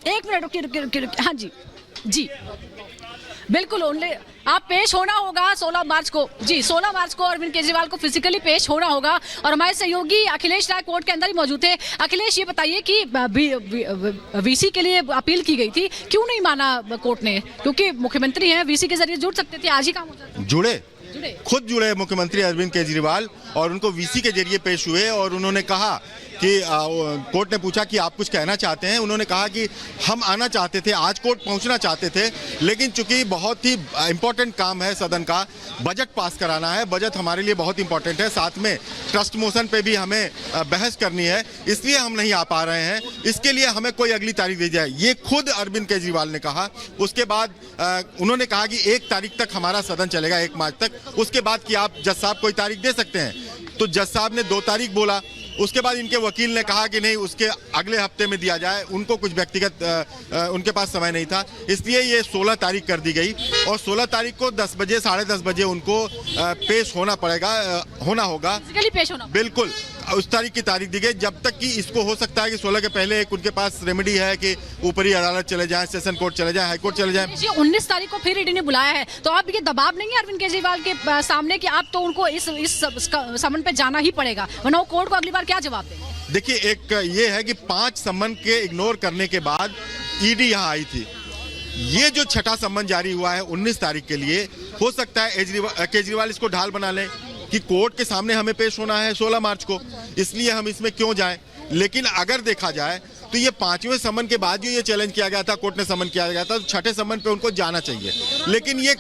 एक मिनट रुकिए। हाँ जी जी बिल्कुल, ओनली आप पेश होना होगा 16 मार्च को। जी 16 मार्च को अरविंद केजरीवाल को फिजिकली पेश होना होगा और हमारे सहयोगी अखिलेश राय कोर्ट के अंदर ही मौजूद थे। अखिलेश, ये बताइए कि वीसी के लिए अपील की गई थी, क्यों नहीं माना कोर्ट ने? क्योंकि मुख्यमंत्री हैं, वीसी के जरिए जुड़ सकते थे, आज ही काम हो जाता। जुड़े, खुद जुड़े मुख्यमंत्री अरविंद केजरीवाल और उनको वीसी के जरिए पेश हुए और उन्होंने कहा कि कोर्ट ने पूछा कि आप कुछ कहना चाहते हैं। उन्होंने कहा कि हम आना चाहते थे, आज कोर्ट पहुंचना चाहते थे, लेकिन चूंकि बहुत ही इंपॉर्टेंट काम है सदन का, बजट पास कराना है, बजट हमारे लिए बहुत इंपॉर्टेंट है, साथ में ट्रस्ट मोशन पे भी हमें बहस करनी है, इसलिए हम नहीं आ पा रहे हैं, इसके लिए हमें कोई अगली तारीख दी जाए, ये खुद अरविंद केजरीवाल ने कहा। उसके बाद उन्होंने कहा कि 1 तारीख तक हमारा सदन चलेगा, 1 मार्च तक, उसके बाद कि आप जज साहब कोई तारीख दे सकते हैं, तो जज साहब ने 2 तारीख बोला। उसके बाद इनके वकील ने कहा कि नहीं, उसके अगले हफ्ते में दिया जाए, उनको कुछ व्यक्तिगत उनके पास समय नहीं था, इसलिए ये 16 तारीख कर दी गई और 16 तारीख को 10 बजे 10:30 बजे उनको पेश होना पड़ेगा, होना होगा, पेश होना। बिल्कुल उस तारीख की तारीख दी गई, जब तक कि इसको हो सकता है कि 16 के पहले एक उनके पास रेमेडी है कि ऊपरी अदालत चले जाएं, सेशन कोर्ट चले जाएं, हाई कोर्ट चले जाएं। 19 तारीख को फिर ईडी ने बुलाया है, तो आप ये दबाव नहीं है अरविंद केजरीवाल के सामने कि आप तो उनको इस समन पे जाना ही पड़ेगा, वरना वो कोर्ट को अगली बार क्या जवाब देंगे? देखिए, एक ये है कि 5 सम्मन के इग्नोर करने के बाद ईडी यहाँ आई थी, ये जो 6ठा सम्मन जारी हुआ है 19 तारीख के लिए, हो सकता है केजरीवाल इसको ढाल बना लें कि कोर्ट के सामने हमें पेश होना है 16 मार्च को, इसलिए हम इसमें क्यों जाएं। लेकिन अगर देखा जाए तो ये 5वें सम्मन के बाद जो ये चैलेंज किया गया था, कोर्ट ने सम्मन किया गया था, तो 6ठे सम्मन पे उनको जाना चाहिए, लेकिन ये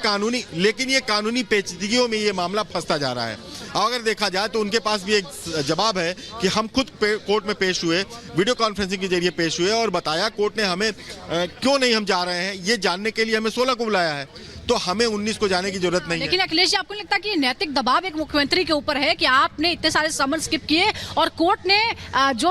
कानूनी पेचीदगियों में ये मामला फंसता जा रहा है। और अगर देखा जाए तो उनके पास भी एक जवाब है कि हम खुद कोर्ट में पेश हुए, वीडियो कॉन्फ्रेंसिंग के जरिए पेश हुए और बताया कोर्ट ने हमें क्यों नहीं हम जा रहे हैं, ये जानने के लिए हमें 16 को बुलाया है, तो हमें 19 को जाने की जरूरत नहीं है। लेकिन अखिलेश जी, आपको लगता है कि नैतिक दबाव एक मुख्यमंत्री के ऊपर है कि आपने इतने सारे समन स्किप किए और कोर्ट ने जो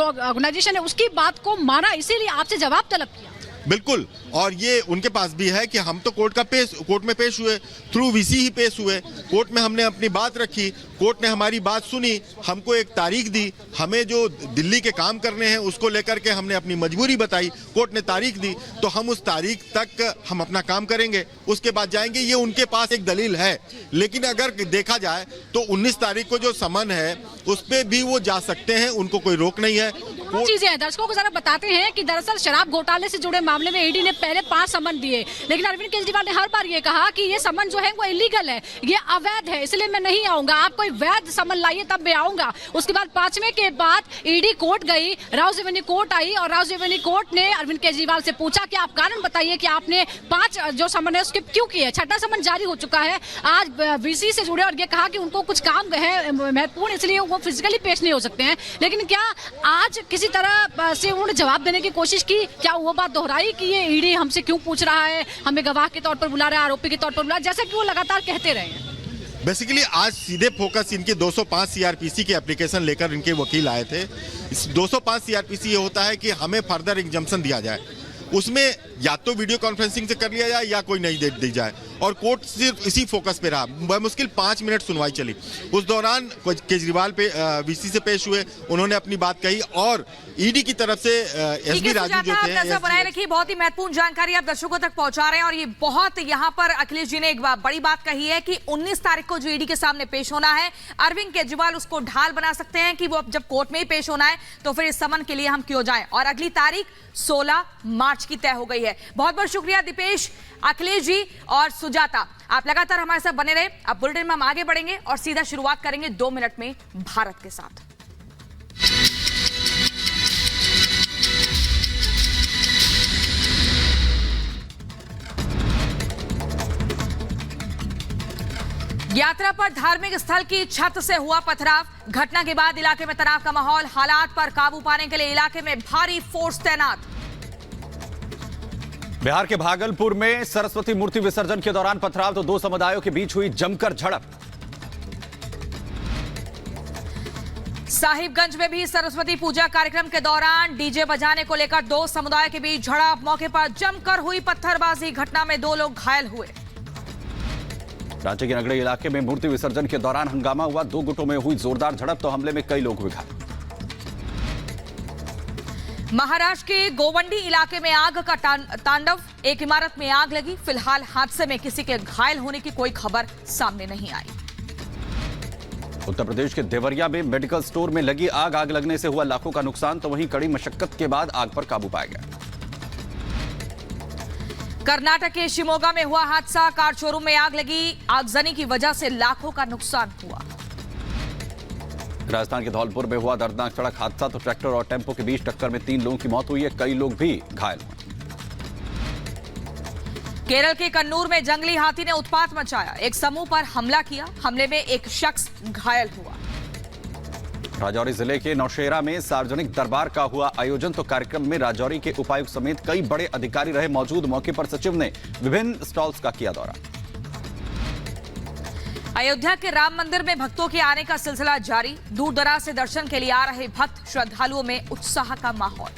ऑर्गेनाइजेशन है उसकी बात को माना, इसीलिए आपसे जवाब तलब किया? बिल्कुल, और ये उनके पास भी है कि हम तो कोर्ट में पेश हुए, थ्रू वीसी ही पेश हुए, कोर्ट में हमने अपनी बात रखी, कोर्ट ने हमारी बात सुनी, हमको एक तारीख दी, हमें जो दिल्ली के काम करने हैं उसको लेकर के हमने अपनी मजबूरी बताई, कोर्ट ने तारीख दी, तो हम उस तारीख तक हम अपना काम करेंगे, उसके बाद जाएंगे, ये उनके पास एक दलील है। लेकिन अगर देखा जाए तो 19 तारीख को जो समन है उस पर भी वो जा सकते हैं, उनको कोई रोक नहीं है। चीजें हैं, दर्शकों को जरा बताते हैं कि दरअसल शराब घोटाले से जुड़े मामले में ईडी ने पहले 5 समन दिए, लेकिन अरविंद केजरीवाल ने हर बार ये कहा कि ये समन जो है वो इलीगल है, ये अवैध है, इसलिए मैं नहीं आऊंगा, आप कोई वैध समन लाइए तब मैं आऊंगा। उसके बाद 5वें के बाद ईडी कोर्ट गई, राउज रेवेन्यू कोर्ट आई और राउज रेवेन्यू कोर्ट ने अरविंद केजरीवाल से पूछा कि आप कारण बताइए कि आपने 5 जो समन है उसके क्यों किए। 6ठा समन जारी हो चुका है, आज वीसी से जुड़े और ये कहा कि उनको कुछ काम है महत्वपूर्ण, इसलिए वो फिजिकली पेश नहीं हो सकते हैं। लेकिन क्या आज किसी तरह से उन्होंने जवाब देने की कोशिश की? क्या वो बात दोहराई कि ये ईडी हमसे क्यों पूछ रहा है, हमें गवाह के तौर पर बुला रहा है, आरोपी के तौर पर बुला रहा है, जैसा कि वो लगातार कहते रहे हैं? बेसिकली आज सीधे फोकस इनके 205 सीआरपीसी के एप्लीकेशन लेकर इनके वकील आए थे। इस 205 सीआरपीसी ये होता है कि हमें फर्दर एग्जम्पशन दिया जाए, उसमें या तो वीडियो कॉन्फ्रेंसिंग से कर लिया जाए या कोई नई डेट दी जाए, और कोर्ट सिर्फ इसी फोकस पे रहा। बमुश्किल 5 मिनट सुनवाई चली, उस दौरान केजरीवाल पे वीसी से पेश हुए, उन्होंने अपनी बात कही और ईडी की तरफ से एसबी राजू जो थे, बनाए रखिए, बहुत ही महत्वपूर्ण जानकारी आप दर्शकों तक पहुंचा रहे हैं। और ये बहुत यहाँ पर अखिलेश जी ने एक बड़ी बात कही है कि 19 तारीख को जो ईडी के सामने पेश होना है, अरविंद केजरीवाल उसको ढाल बना सकते हैं कि वो जब कोर्ट में ही पेश होना है तो फिर इस समन के लिए हम क्यों जाएं, और अगली तारीख 16 मार्च की तय हो गई है। बहुत बहुत शुक्रिया दीपेश, अखिलेश जी और सुजाता, आप लगातार हमारे साथ बने रहे। अब बुलेटिन में हम आगे बढ़ेंगे और सीधा शुरुआत करेंगे 2 मिनट में भारत के साथ। यात्रा पर धार्मिक स्थल की छत से हुआ पथराव, घटना के बाद इलाके में तनाव का माहौल, हालात पर काबू पाने के लिए इलाके में भारी फोर्स तैनात। बिहार के भागलपुर में सरस्वती मूर्ति विसर्जन के दौरान पथराव, तो 2 समुदायों के बीच हुई जमकर झड़प। साहिबगंज में भी सरस्वती पूजा कार्यक्रम के दौरान डीजे बजाने को लेकर 2 समुदाय के बीच झड़प, मौके पर जमकर हुई पत्थरबाजी, घटना में 2 लोग घायल हुए। रांची के नगड़ी इलाके में मूर्ति विसर्जन के दौरान हंगामा हुआ, 2 गुटों में हुई जोरदार झड़प, तो हमले में कई लोग हुए घायल। महाराष्ट्र के गोवंडी इलाके में आग का तांडव। एक इमारत में आग लगी। फिलहाल हादसे में किसी के घायल होने की कोई खबर सामने नहीं आई। उत्तर प्रदेश के देवरिया में मेडिकल स्टोर में लगी आग लगने से हुआ लाखों का नुकसान, तो वहीं कड़ी मशक्कत के बाद आग पर काबू पाया गया। कर्नाटक के शिमोगा में हुआ हादसा। कार शोरूम में आग लगी। आगजनी की वजह से लाखों का नुकसान हुआ। राजस्थान के धौलपुर में हुआ दर्दनाक सड़क हादसा, तो ट्रैक्टर और टेम्पो के बीच टक्कर में 3 लोगों की मौत हुई है, कई लोग भी घायल हुए। केरल के कन्नूर में जंगली हाथी ने उत्पात मचाया। एक समूह पर हमला किया। हमले में एक शख्स घायल हुआ। राजौरी जिले के नौशेरा में सार्वजनिक दरबार का हुआ आयोजन, तो कार्यक्रम में राजौरी के उपायुक्त समेत कई बड़े अधिकारी रहे मौजूद। मौके पर सचिव ने विभिन्न स्टॉल्स का किया दौरा। अयोध्या के राम मंदिर में भक्तों के आने का सिलसिला जारी। दूर दराज से दर्शन के लिए आ रहे भक्त, श्रद्धालुओं में उत्साह का माहौल।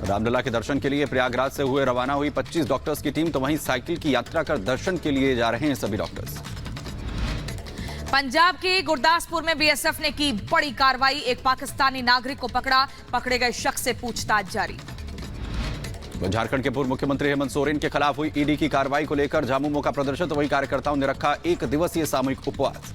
रामलला के दर्शन के लिए प्रयागराज से हुए रवाना हुई 25 डॉक्टर्स की टीम, तो वहीं साइकिल की यात्रा कर दर्शन के लिए जा रहे हैं सभी डॉक्टर्स। पंजाब के गुरदासपुर में बीएसएफ ने की बड़ी कार्रवाई। एक पाकिस्तानी नागरिक को पकड़ा। पकड़े गए शख्स से पूछताछ जारी। झारखंड के पूर्व मुख्यमंत्री हेमंत सोरेन के खिलाफ हुई ईडी की कार्रवाई को लेकर झामुमो का प्रदर्शन, तो वहीं कार्यकर्ताओं ने रखा 1 दिवसीय सामूहिक उपवास।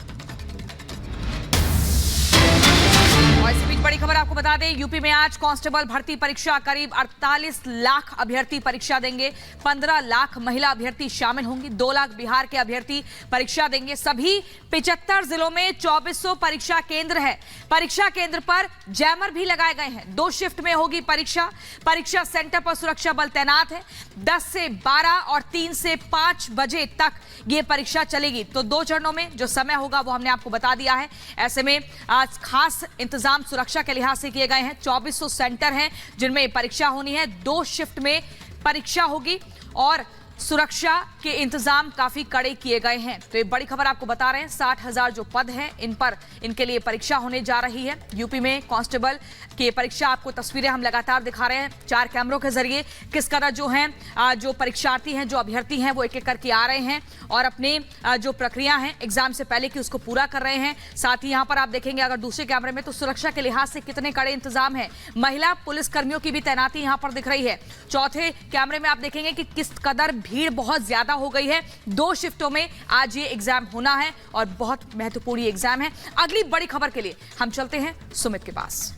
और इस बीच बड़ी खबर आपको बता दें, यूपी में आज कांस्टेबल भर्ती परीक्षा। करीब 48 लाख अभ्यर्थी परीक्षा देंगे। 15 लाख महिला अभ्यर्थी शामिल होंगी। 2 लाख बिहार के अभ्यर्थी परीक्षा देंगे। सभी 75 जिलों में 2400 परीक्षा केंद्र है। परीक्षा केंद्र पर जैमर भी लगाए गए हैं। 2 शिफ्ट में होगी परीक्षा। परीक्षा सेंटर पर सुरक्षा बल तैनात है। 10 से 12 और 3 से 5 बजे तक ये परीक्षा चलेगी। तो 2 चरणों में जो समय होगा वो हमने आपको बता दिया है। ऐसे में आज खास इंतजाम सुरक्षा के लिहाज से किए गए हैं। 2400 सेंटर हैं जिनमें परीक्षा होनी है। 2 शिफ्ट में परीक्षा होगी और सुरक्षा के इंतजाम काफी कड़े किए गए हैं। तो ये बड़ी खबर आपको बता रहे हैं। 60,000 जो पद हैं इन पर इनके लिए परीक्षा होने जा रही है। यूपी में कांस्टेबल की परीक्षा, आपको तस्वीरें हम लगातार दिखा रहे हैं 4 कैमरों के जरिए। किस तरह जो हैं जो परीक्षार्थी हैं, जो अभ्यर्थी हैं, वो एक एक करके आ रहे हैं और अपने जो प्रक्रिया है एग्जाम से पहले की उसको पूरा कर रहे हैं। साथ ही यहाँ पर आप देखेंगे अगर दूसरे कैमरे में, तो सुरक्षा के लिहाज से कितने कड़े इंतजाम है। महिला पुलिस कर्मियों की भी तैनाती यहाँ पर दिख रही है। चौथे कैमरे में आप देखेंगे कि किस कदर भीड़ बहुत ज्यादा हो गई है। 2 शिफ्टों में आज ये एग्जाम होना है और बहुत महत्वपूर्ण एग्जाम है। अगली बड़ी खबर के लिए हम चलते हैं सुमित के पास।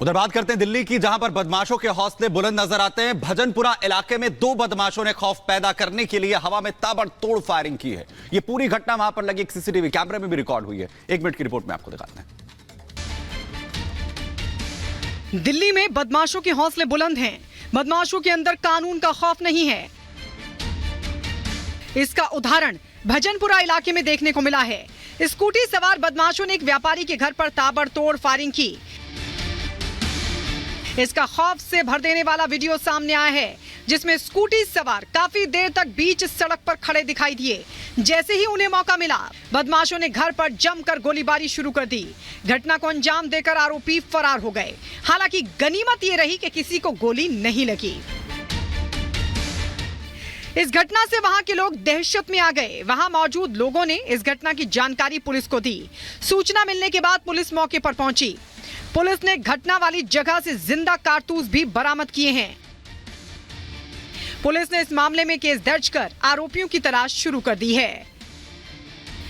उधर बात करते हैं दिल्ली की, जहां पर बदमाशों के हौसले बुलंद नजर आते हैं। भजनपुरा इलाके में 2 बदमाशों ने खौफ पैदा करने के लिए हवा में ताबड़तोड़ फायरिंग की है। यह पूरी घटना वहां पर लगी एक सीसीटीवी कैमरे में भी रिकॉर्ड हुई है। 1 मिनट की रिपोर्ट में आपको दिखाते हैं। दिल्ली में बदमाशों के हौसले बुलंद हैं। बदमाशों के अंदर कानून का खौफ नहीं है। इसका उदाहरण भजनपुरा इलाके में देखने को मिला है। स्कूटी सवार बदमाशों ने एक व्यापारी के घर पर ताबड़तोड़ फायरिंग की। इसका खौफ से भर देने वाला वीडियो सामने आया है, जिसमें स्कूटी सवार काफी देर तक बीच सड़क पर खड़े दिखाई दिए। जैसे ही उन्हें मौका मिला, बदमाशों ने घर पर जमकर गोलीबारी शुरू कर दी। घटना को अंजाम देकर आरोपी फरार हो गए। हालांकि गनीमत ये रही कि किसी को गोली नहीं लगी। इस घटना से वहां के लोग दहशत में आ गए। वहां मौजूद लोगों ने इस घटना की जानकारी पुलिस को दी। सूचना मिलने के बाद पुलिस मौके पर पहुंची। पुलिस ने घटना वाली जगह से जिंदा कारतूस भी बरामद किए हैं। पुलिस ने इस मामले में केस दर्ज कर आरोपियों की तलाश शुरू कर दी है।